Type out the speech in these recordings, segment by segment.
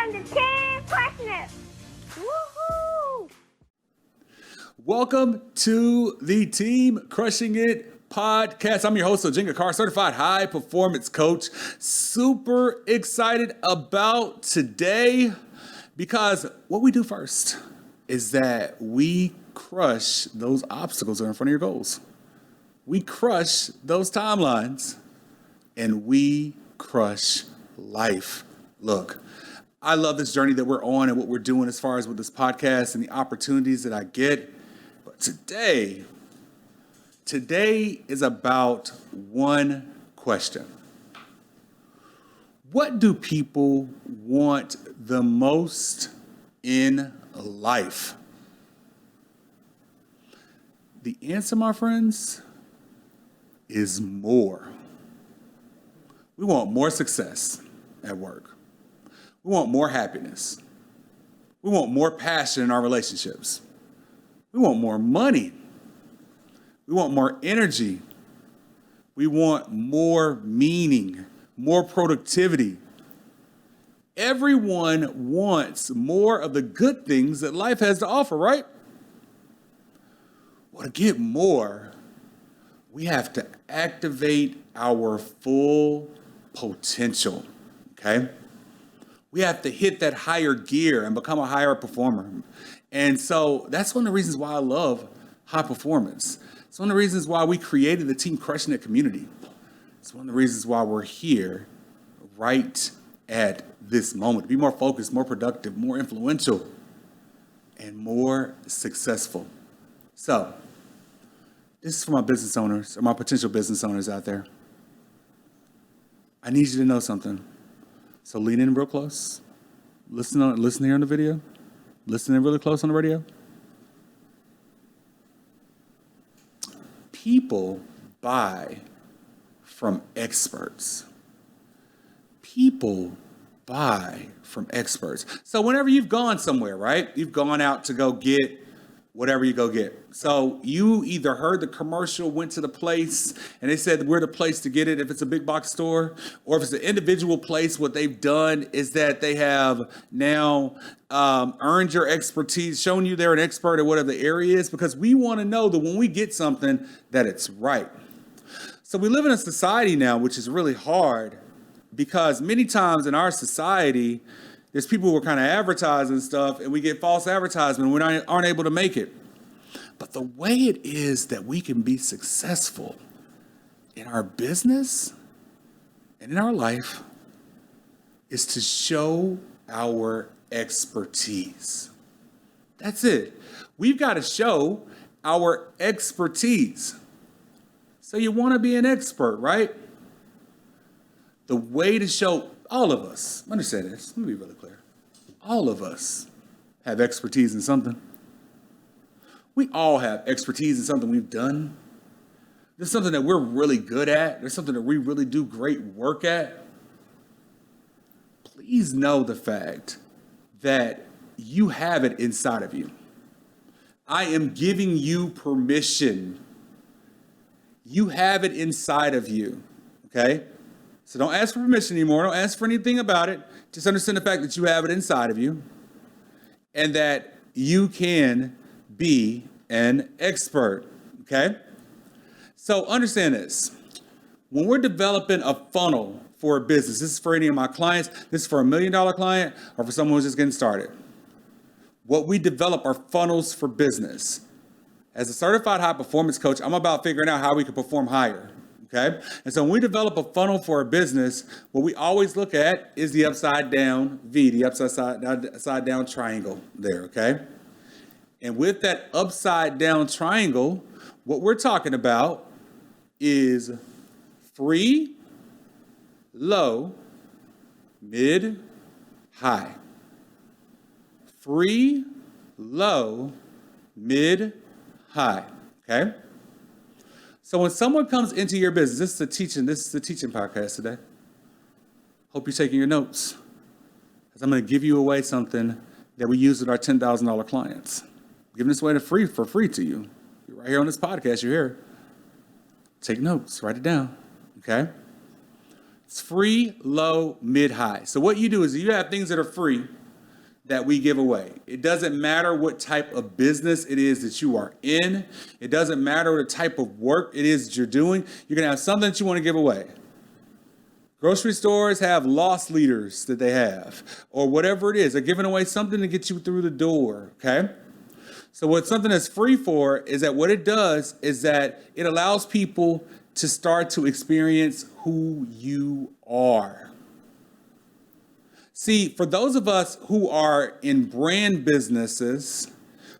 on the Team Crushing It. Woohoo! Welcome to the Team Crushing It podcast. I'm your host, Ojinga Carr, certified high performance coach. Super excited about today because what we do first is that we crush those obstacles that are in front of your goals. We crush those timelines and we crush life. Look, I love this journey that we're on and what we're doing as far as with this podcast and the opportunities that I get. But today is about one question. What do people want the most in life? The answer, my friends, is more. We want more success at work. We want more happiness. We want more passion in our relationships. We want more money. We want more energy. We want more meaning, more productivity. Everyone wants more of the good things that life has to offer, right? Well, to get more, we have to activate our full potential, okay? We have to hit that higher gear and become a higher performer. And so that's one of the reasons why I love high performance. It's one of the reasons why we created the Team Crushing It community. It's one of the reasons why we're here right at this moment, to be more focused, more productive, more influential, and more successful. So this is for my business owners or my potential business owners out there. I need you to know something. So lean in real close. Listen here on the video. Listen in really close on the radio. People buy from experts. People buy from experts. So whenever you've gone somewhere, right? You've gone out to go get whatever you go get. So you either heard the commercial, went to the place, and they said we're the place to get it if it's a big box store, or if it's an individual place, what they've done is that they have now earned your expertise, shown you they're an expert at whatever the area is, because we want to know that when we get something, that it's right. So we live in a society now, which is really hard, because many times in our society, there's people who are kind of advertising stuff and we get false advertisement and we aren't able to make it. But the way it is that we can be successful in our business and in our life is to show our expertise. That's it. We've got to show our expertise. So you want to be an expert, right? The way to show all of us, understand this, let me be really clear. All of us have expertise in something. We all have expertise in something we've done. There's something that we're really good at. There's something that we really do great work at. Please know the fact that you have it inside of you. I am giving you permission. You have it inside of you, okay? So don't ask for permission anymore. Don't ask for anything about it. Just understand the fact that you have it inside of you and that you can be an expert, okay? So understand this. When we're developing a funnel for a business, this is for any of my clients, this is for $1 million client or for someone who's just getting started. What we develop are funnels for business. As a certified high performance coach, I'm about figuring out how we can perform higher. Okay? And so when we develop a funnel for a business, what we always look at is the upside down V, the upside down triangle there, okay? And with that upside down triangle, what we're talking about is free, low, mid, high. Free, low, mid, high, okay? So when someone comes into your business, this is a teaching podcast today. Hope you're taking your notes, because I'm going to give you away something that we use with our $10,000 clients. I'm giving this away for free to you. You're right here on this podcast. You're here. Take notes. Write it down. Okay? It's free, low, mid, high. So what you do is you have things that are free that we give away. It doesn't matter what type of business it is that you are in. It doesn't matter what type of work it is that you're doing. You're gonna have something that you want to give away. Grocery stores have loss leaders that they have, or whatever it is. They're giving away something to get you through the door, okay? So what something that's free for is that what it does is that it allows people to start to experience who you are. See, for those of us who are in brand businesses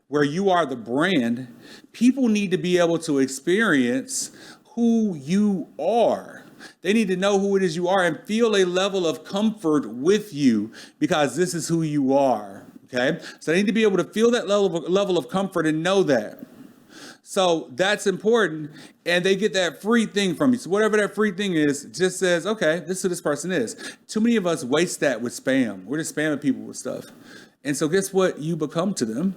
where you are the brand, people need to be able to experience who you are. They need to know who it is you are and feel a level of comfort with you because this is who you are, okay? So they need to be able to feel that level of comfort and know that. So that's important, and they get that free thing from you. So whatever that free thing is, just says, okay, this is who this person is. Too many of us waste that with spam. We're just spamming people with stuff. And so guess what you become to them?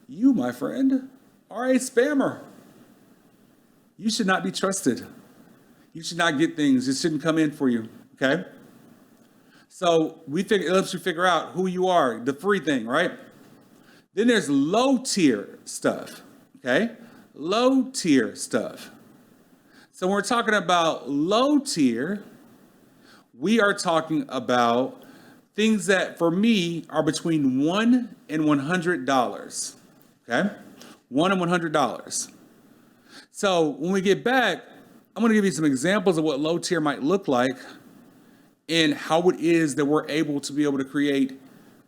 You, my friend, are a spammer. You should not be trusted. You should not get things. It shouldn't come in for you, okay? So it helps you figure out who you are, the free thing, right? Then there's low tier stuff, okay? Low tier stuff. So when we're talking about low tier, we are talking about things that for me are between $1 and $100, okay? $1 and $100. So when we get back, I'm going to give you some examples of what low tier might look like and how it is that we're able to create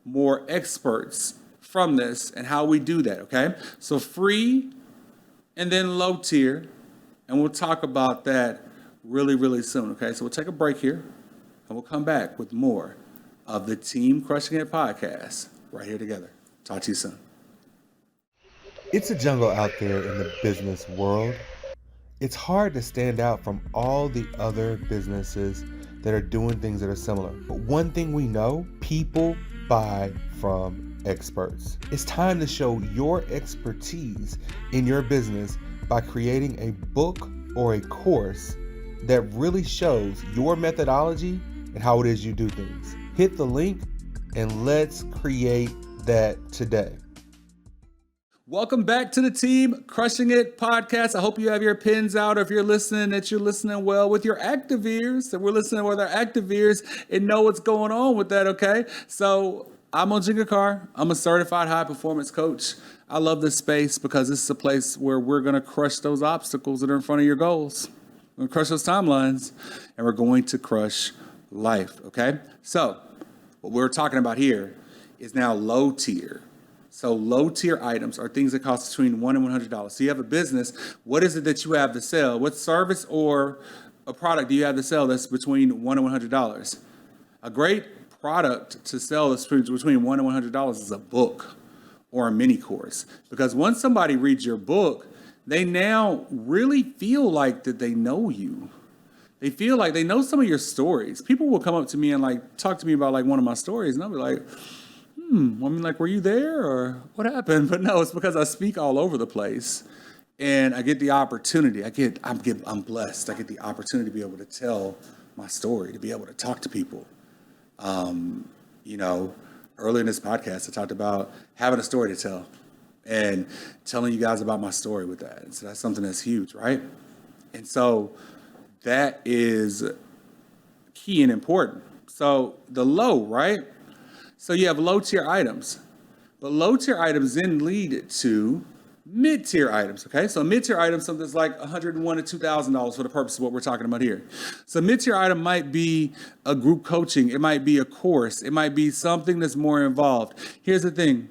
more experts from this and how we do that, okay? So free and then low tier, and we'll talk about that really, really soon, okay? So we'll take a break here and we'll come back with more of the Team Crushing It podcast right here together. Talk to you soon. It's a jungle out there in the business world. It's hard to stand out from all the other businesses that are doing things that are similar. But one thing we know, people buy from experts. It's time to show your expertise in your business by creating a book or a course that really shows your methodology and how it is you do things. Hit the link and let's create that today. Welcome back to the Team Crushing It podcast. I hope you have your pens out, or if you're listening, that you're listening well with your active ears, that we're listening with our active ears and know what's going on with that, okay? So I'm Ojinga Carr. I'm a certified high performance coach. I love this space because this is a place where we're going to crush those obstacles that are in front of your goals. We're going to crush those timelines, and we're going to crush life, okay? So what we're talking about here is now low tier. So low tier items are things that cost between $1 and $100. So you have a business. What is it that you have to sell? What service or a product do you have to sell that's between $1 and $100? A great product to sell that's between $1 and $100 is a book or a mini course. Because once somebody reads your book, they now really feel like that they know you. They feel like they know some of your stories. People will come up to me and talk to me about one of my stories, and I'll be like, were you there or what happened? But no, it's because I speak all over the place and I get the opportunity. I'm blessed. I get the opportunity to be able to tell my story, to be able to talk to people. Early in this podcast, I talked about having a story to tell and telling you guys about my story with that. And so that's something that's huge, right? And so that is key and important. So the low, right? So you have low tier items, but low tier items then lead to mid tier items. Okay, so mid tier items, something that's like $101 to $2,000 for the purpose of what we're talking about here. So mid tier item might be a group coaching, it might be a course, it might be something that's more involved. Here's the thing: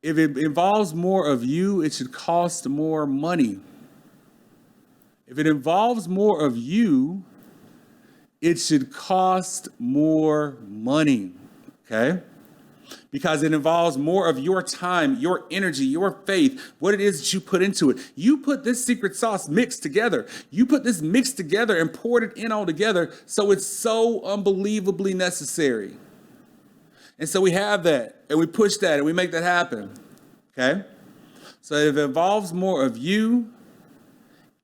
if it involves more of you, it should cost more money. If it involves more of you, it should cost more money. Okay? Because it involves more of your time, your energy, your faith, what it is that you put into it. You put this secret sauce mixed together. You put this mixed together and poured it in all together, so it's so unbelievably necessary. And so we have that, and we push that, and we make that happen. Okay? So if it involves more of you,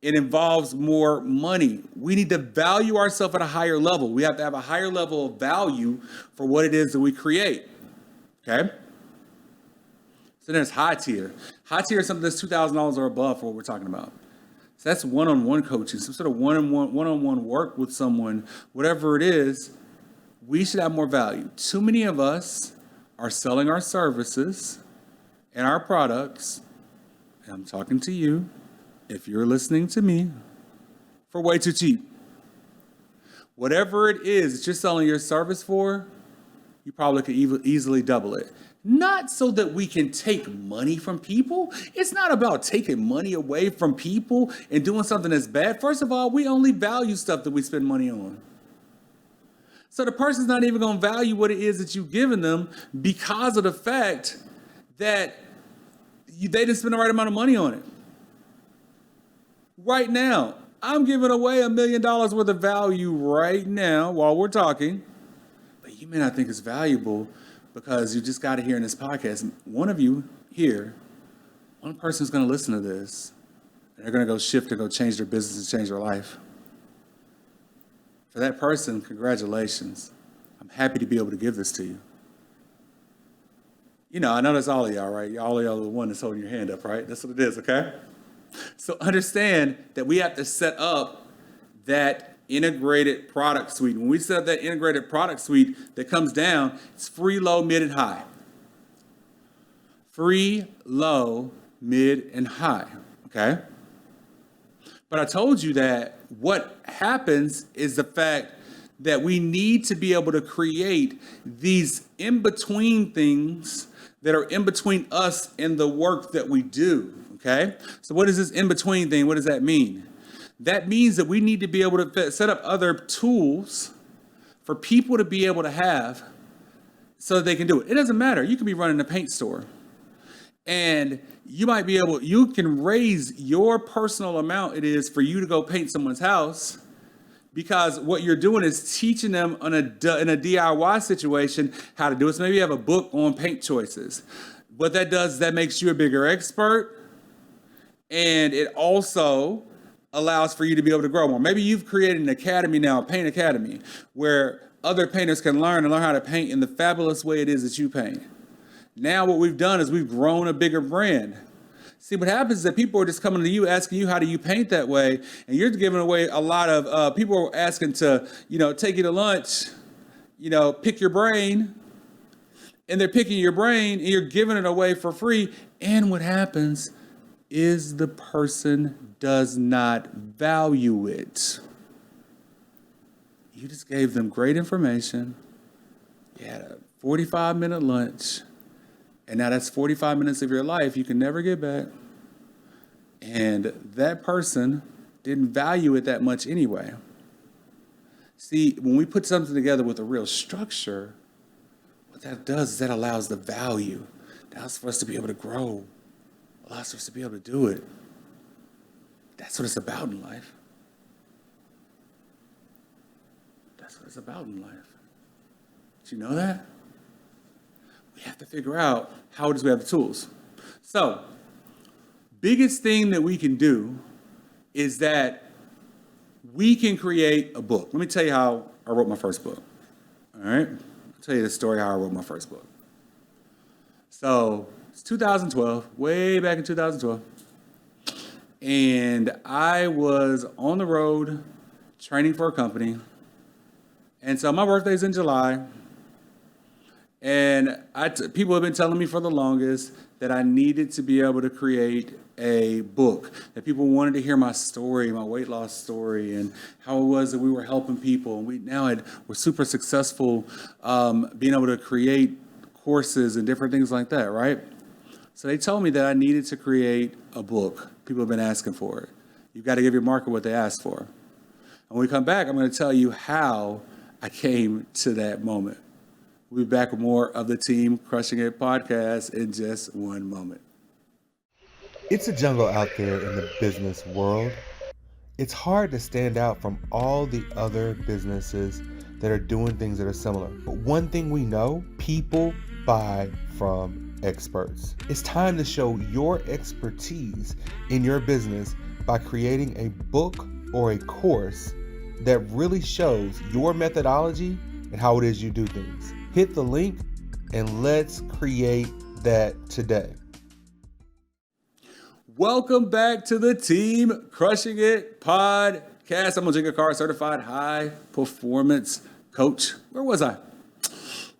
It involves more money. We need to value ourselves at a higher level. We have to have a higher level of value for what it is that we create. Okay? So there's high tier. High tier is something that's $2,000 or above for what we're talking about. So that's one-on-one coaching, some sort of one-on-one work with someone, whatever it is. We should have more value. Too many of us are selling our services and our products, and I'm talking to you, if you're listening to me, for way too cheap. Whatever it is that you're selling your service for, you probably could easily double it. Not so that we can take money from people. It's not about taking money away from people and doing something that's bad. First of all, we only value stuff that we spend money on. So the person's not even going to value what it is that you've given them because of the fact that they didn't spend the right amount of money on it. Right now, I'm giving away $1 million worth of value right now while we're talking. But you may not think it's valuable because you just got to hear in this podcast. One of you here, one person's going to listen to this, and they're going to go shift and go change their business and change their life. For that person, congratulations. I'm happy to be able to give this to you. You know, I know that's all of y'all, right? All of y'all are the one that's holding your hand up, right? That's what it is, okay? So understand that we have to set up that integrated product suite. When we set up that integrated product suite that comes down, it's free, low, mid, and high. Free, low, mid, and high, okay? But I told you that what happens is the fact that we need to be able to create these in-between things that are in between us and the work that we do, okay? So what is this in-between thing? What does that mean? That means that we need to be able to set up other tools for people to be able to have so that they can do it. It doesn't matter. You can be running a paint store and you can raise your personal amount it is for you to go paint someone's house, because what you're doing is teaching them in a DIY situation how to do it. So maybe you have a book on paint choices. What that does is that makes you a bigger expert, and it also allows for you to be able to grow more. Maybe you've created an academy now, a paint academy, where other painters can learn how to paint in the fabulous way it is that you paint. Now what we've done is we've grown a bigger brand. See, what happens is that people are just coming to you asking you, how do you paint that way? And you're giving away a lot of, people are asking to, take you to lunch, pick your brain. And they're picking your brain and you're giving it away for free. And what happens is the person does not value it. You just gave them great information. You had a 45-minute lunch. And now that's 45 minutes of your life you can never get back. And that person didn't value it that much anyway. See, when we put something together with a real structure, what that does is that allows the value. That allows for us to be able to grow. Allows for us to be able to do it. That's what it's about in life. That's what it's about in life. Did you know that? We have to figure out how it is we have the tools. So, biggest thing that we can do is that we can create a book. Let me tell you how I wrote my first book. All right? I'll tell you the story how I wrote my first book. So, it's 2012, way back in 2012. And I was on the road training for a company. And so my birthday's in July. And people have been telling me for the longest that I needed to be able to create a book, that people wanted to hear my story, my weight loss story, and how it was that we were helping people. And we're super successful being able to create courses and different things like that, right? So they told me that I needed to create a book. People have been asking for it. You've got to give your market what they asked for. And when we come back, I'm going to tell you how I came to that moment. We'll be back with more of the Team Crushing It podcast in just one moment. It's a jungle out there in the business world. It's hard to stand out from all the other businesses that are doing things that are similar. But one thing we know, people buy from experts. It's time to show your expertise in your business by creating a book or a course that really shows your methodology and how it is you do things. Hit the link and let's create that today. Welcome back to the Team Crushing It podcast. I'm Ojinka Carr, certified high performance coach. Where was I?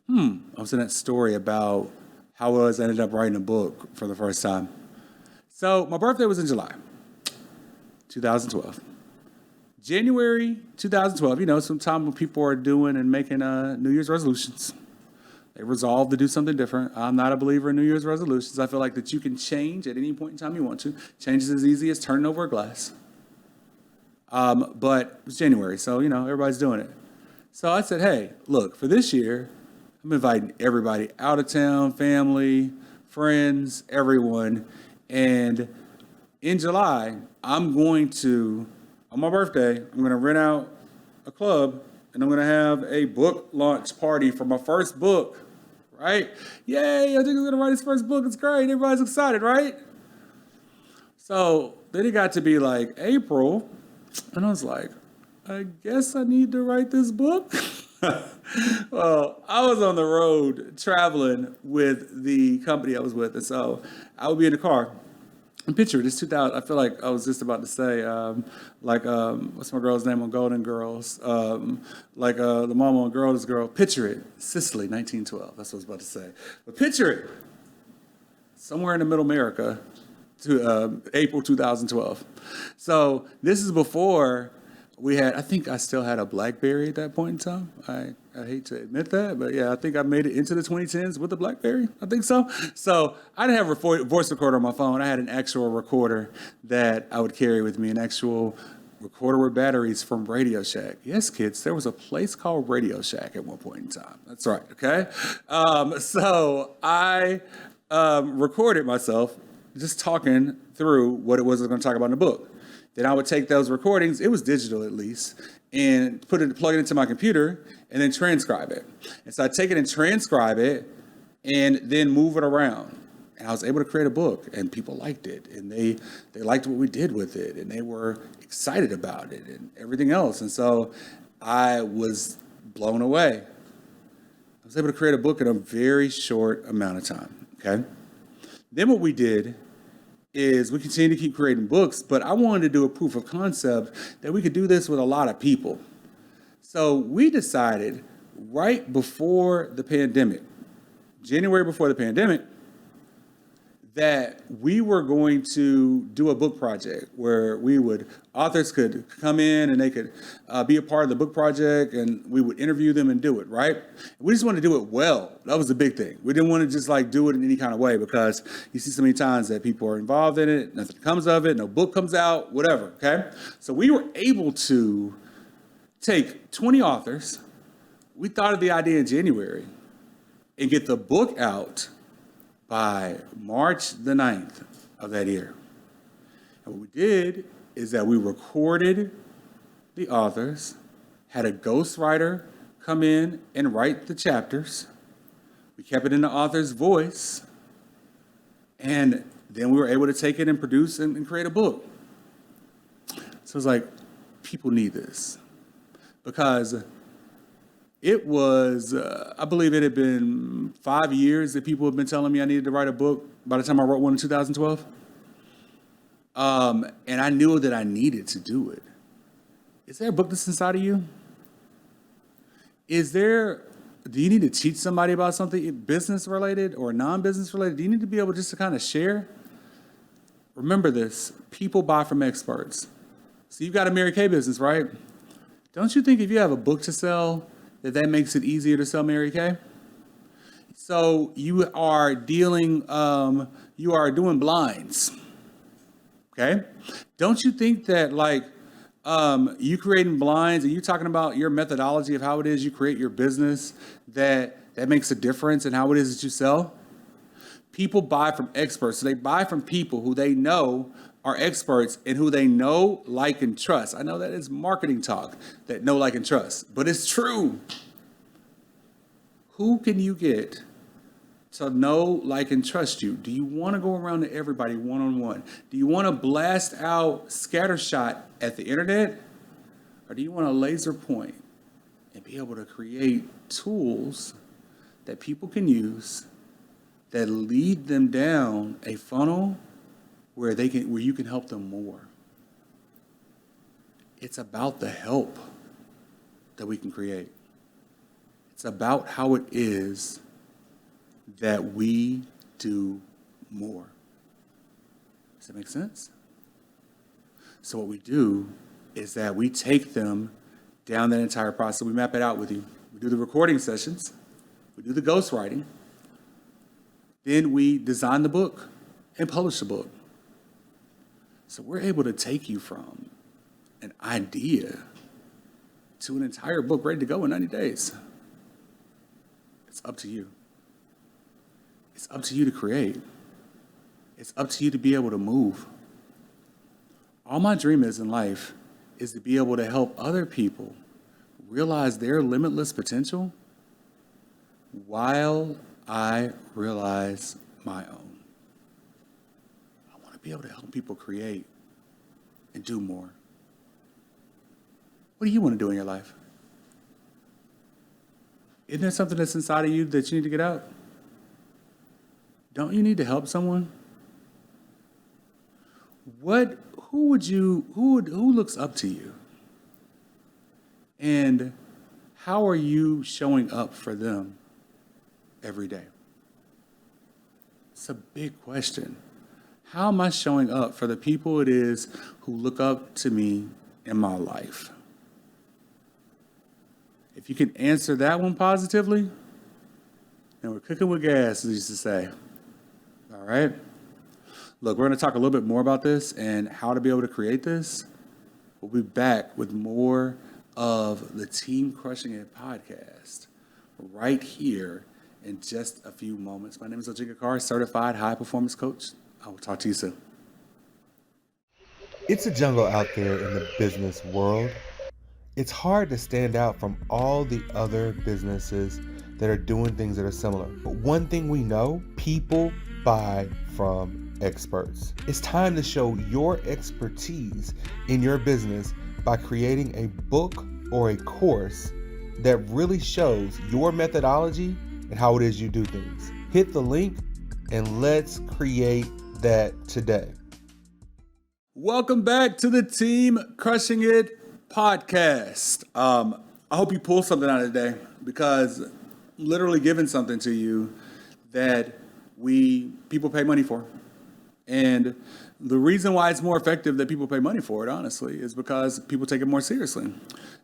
I was in that story about how I ended up writing a book for the first time. So my birthday was in July 2012. January 2012, sometime when people are doing and making New Year's resolutions. They resolve to do something different. I'm not a believer in New Year's resolutions. I feel like that you can change at any point in time you want to. Change is as easy as turning over a glass. But it was January, so, everybody's doing it. So I said, hey, look, for this year, I'm inviting everybody out of town, family, friends, everyone. And in July, on my birthday, I'm going to rent out a club and I'm going to have a book launch party for my first book, right? Yay, I think I'm going to write his first book. It's great. Everybody's excited, right? So then it got to be like April, and I was like, I guess I need to write this book. Well, I was on the road traveling with the company I was with, and so I would be in the car. And picture this 2000. I feel like I was just about to say, what's my girl's name on Golden Girls? The mama on Girl is Girl. Picture it, Sicily, 1912. That's what I was about to say. But picture it, somewhere in the middle America, to April 2012. So this is before I think I still had a BlackBerry at that point in time. I hate to admit that, but yeah, I think I made it into the 2010s with the BlackBerry. I think so. So I didn't have a voice recorder on my phone. I had an actual recorder that I would carry with me, an actual recorder with batteries from Radio Shack. Yes, kids, there was a place called Radio Shack at one point in time. That's right, okay? So I recorded myself just talking through what it was I was going to talk about in the book. Then I would take those recordings, it was digital at least, and plug it into my computer and then transcribe it. And so I'd take it and transcribe it and then move it around. And I was able to create a book, and people liked it, and they liked what we did with it, and they were excited about it and everything else. And so I was blown away. I was able to create a book in a very short amount of time, okay? Then what we did is we continue to keep creating books, but I wanted to do a proof of concept that we could do this with a lot of people. So we decided right before the pandemic, January before the pandemic, that we were going to do a book project where authors could come in and they could be a part of the book project, and we would interview them and do it, right? We just wanted to do it well. That was the big thing. We didn't want to just do it in any kind of way, because you see so many times that people are involved in it, nothing comes of it, no book comes out, whatever, okay? So we were able to take 20 authors. We thought of the idea in January and get the book out by March the 9th of that year. And what we did is that we recorded the authors, had a ghostwriter come in and write the chapters. We kept it in the author's voice, and then we were able to take it and produce and create a book. So it's like, people need this, because it was, I believe it had been 5 years that people have been telling me I needed to write a book by the time I wrote one in 2012. And I knew that I needed to do it. Is there a book that's inside of you? Do you need to teach somebody about something business related or non-business related? Do you need to be able just to kind of share? Remember this, people buy from experts. So you've got a Mary Kay business, right? Don't you think if you have a book to sell, that makes it easier to sell Mary Kay? So you are doing blinds, okay? Don't you think that you creating blinds and you talking about your methodology of how it is you create your business, that makes a difference in how it is that you sell? People buy from experts. So they buy from people who they know are experts and who they know, like, and trust. I know that is marketing talk, that know, like, and trust, but it's true. Who can you get to know, like, and trust you? Do you want to go around to everybody one-on-one? Do you want to blast out scattershot at the internet? Or do you want to laser point and be able to create tools that people can use that lead them down a funnel where you can help them more? It's about the help that we can create. It's about how it is that we do more. Does that make sense? So what we do is that we take them down that entire process. We map it out with you. We do the recording sessions. We do the ghostwriting. Then we design the book and publish the book. So we're able to take you from an idea to an entire book ready to go in 90 days. It's up to you. It's up to you to create. It's up to you to be able to move. All my dream is in life is to be able to help other people realize their limitless potential while I realize my own. I want to be able to help people create and do more. What do you want to do in your life? Isn't there something that's inside of you that you need to get out? Don't you need to help someone? Who looks up to you? And how are you showing up for them every day? It's a big question. How am I showing up for the people it is who look up to me in my life? If you can answer that one positively, then we're cooking with gas, as I used to say. All right? Look, we're going to talk a little bit more about this and how to be able to create this. We'll be back with more of the Team Crushing It podcast right here in just a few moments. My name is Ojigga Carr, certified high performance coach. I will talk to you soon. It's a jungle out there in the business world. It's hard to stand out from all the other businesses that are doing things that are similar. But one thing we know, people buy from experts. It's time to show your expertise in your business by creating a book or a course that really shows your methodology and how it is you do things. Hit the link and let's create that today. Welcome back to the Team Crushing It podcast. I hope you pull something out of today, because literally giving something to you that people pay money for. And the reason why it's more effective that people pay money for it, honestly, is because people take it more seriously.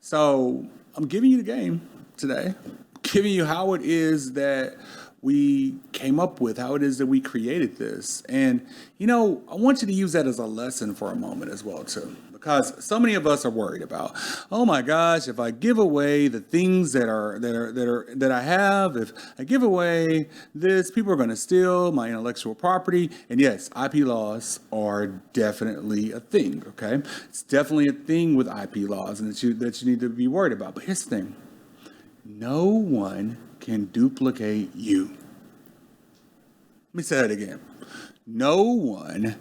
So I'm giving you the game today, giving you how it is that we came up with, how it is that we created this. And, I want you to use that as a lesson for a moment as well, too. Because so many of us are worried about, oh my gosh, if I give away the things that I have, if I give away this, people are going to steal my intellectual property. And yes, IP laws are definitely a thing. Okay, it's definitely a thing with IP laws, and that you need to be worried about. But here's the thing: no one can duplicate you. Let me say that again. No one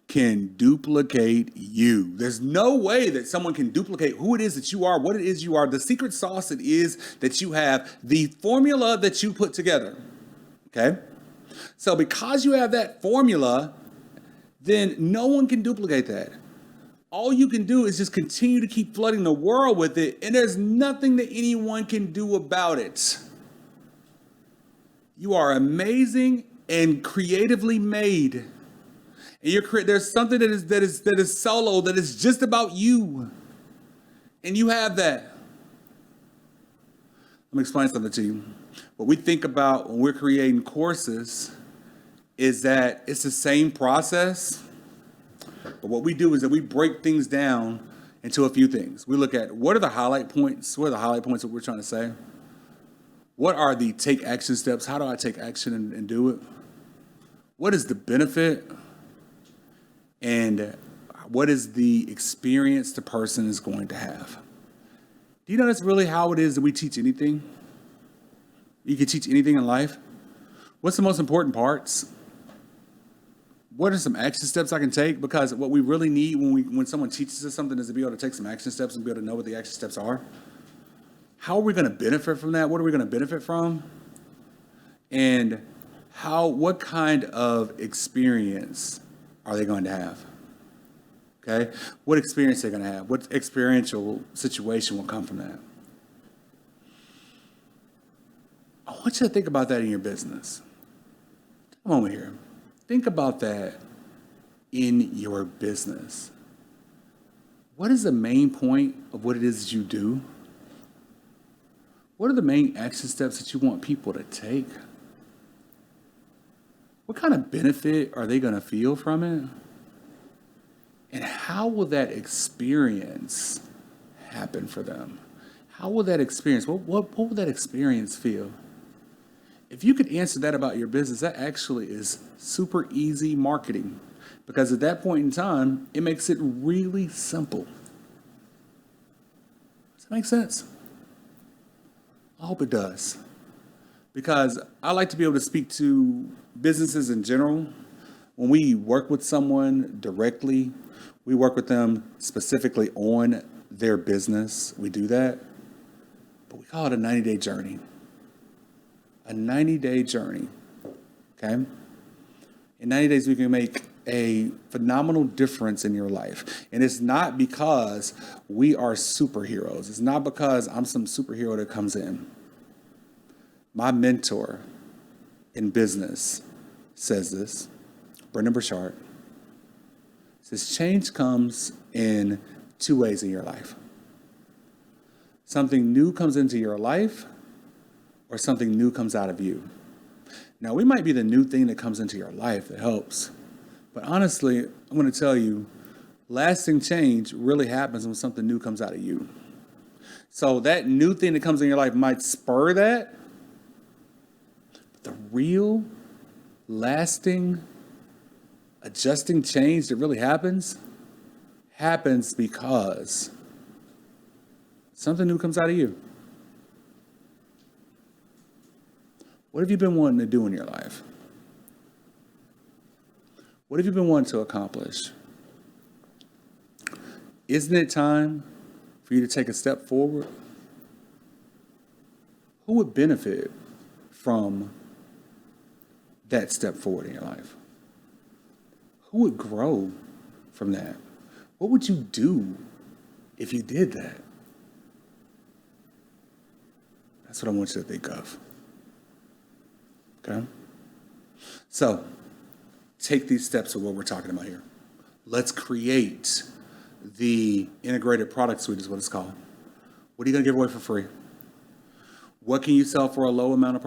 can duplicate you. There's no way that someone can duplicate who it is that you are, what it is you are, the secret sauce it is that you have, the formula that you put together. Okay? So because you have that formula, then no one can duplicate that. All you can do is just continue to keep flooding the world with it, and there's nothing that anyone can do about it. You are amazing and creatively made. And there's something that is solo, that is just about you. And you have that. Let me explain something to you. What we think about when we're creating courses is that it's the same process. But what we do is that we break things down into a few things. We look at what are the highlight points? What are the highlight points that we're trying to say? What are the take action steps? How do I take action and do it? What is the benefit? And what is the experience the person is going to have? Do you know that's really how it is that we teach anything? You can teach anything in life. What's the most important parts? What are some action steps I can take? Because what we really need when someone teaches us something is to be able to take some action steps and be able to know what the action steps are. How are we going to benefit from that? What are we going to benefit from? And what kind of experience are they going to have? Okay? What experience are they going to have? What experiential situation will come from that? I want you to think about that in your business. Take a moment here. Think about that in your business. What is the main point of what it is that you do? What are the main action steps that you want people to take? What kind of benefit are they going to feel from it? And how will that experience happen for them? How will that experience, what will that experience feel? If you could answer that about your business, that actually is super easy marketing, because at that point in time, it makes it really simple. Does that make sense? I hope it does, because I like to be able to speak to businesses in general. When we work with someone directly, we work with them specifically on their business. We do that, but we call it a 90-day journey. A 90-day journey, okay? In 90 days, we can make a phenomenal difference in your life. And it's not because we are superheroes. It's not because I'm some superhero that comes in. My mentor in business says this, Brendon Burchard, says change comes in two ways in your life. Something new comes into your life, or something new comes out of you. Now, we might be the new thing that comes into your life that helps. But honestly, I'm going to tell you, lasting change really happens when something new comes out of you. So that new thing that comes in your life might spur that. But the real, lasting, adjusting change that really happens because something new comes out of you. What have you been wanting to do in your life? What have you been wanting to accomplish? Isn't it time for you to take a step forward? Who would benefit from that step forward in your life? Who would grow from that? What would you do if you did that? That's what I want you to think of. Okay? So, take these steps of what we're talking about here. Let's create the integrated product suite is what it's called. What are you going to give away for free? What can you sell for a low amount of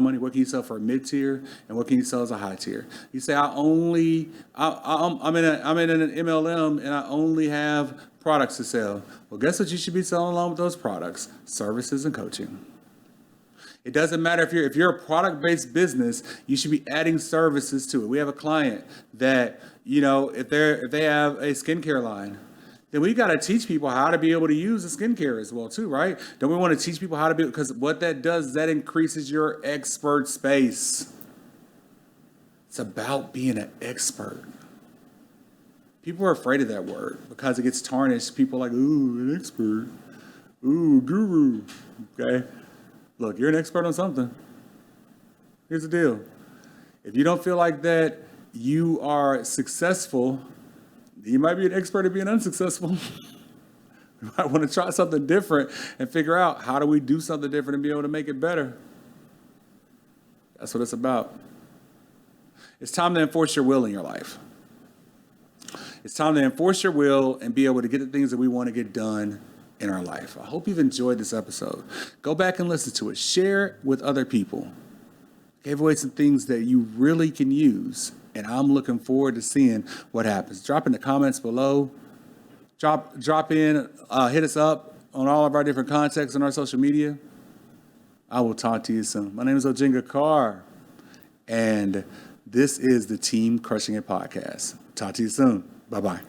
money? What can you sell for a mid-tier? And what can you sell as a high tier? You say, I'm in an MLM and I only have products to sell. Well, guess what you should be selling along with those products? Services and coaching. It doesn't matter if you're a product-based business, you should be adding services to it. We have a client that, if they have a skincare line, then we got to teach people how to be able to use the skincare as well too, right? Don't we want to teach people how to be, because what that does, that increases your expert space. It's about being an expert. People are afraid of that word because it gets tarnished. People are like, ooh, an expert. Ooh, guru. Okay? Look, you're an expert on something. Here's the deal. If you don't feel like that you are successful, you might be an expert at being unsuccessful. You might want to try something different and figure out how do we do something different and be able to make it better. That's what it's about. It's time to enforce your will in your life. It's time to enforce your will and be able to get the things that we want to get done in our life. I hope you've enjoyed this episode. Go back and listen to it. Share it with other people. Gave away some things that you really can use, and I'm looking forward to seeing what happens. Drop in the comments below. Drop in, hit us up on all of our different contacts on our social media. I will talk to you soon. My name is Ojinga Carr, and this is the Team Crushing It podcast. Talk to you soon. Bye-bye.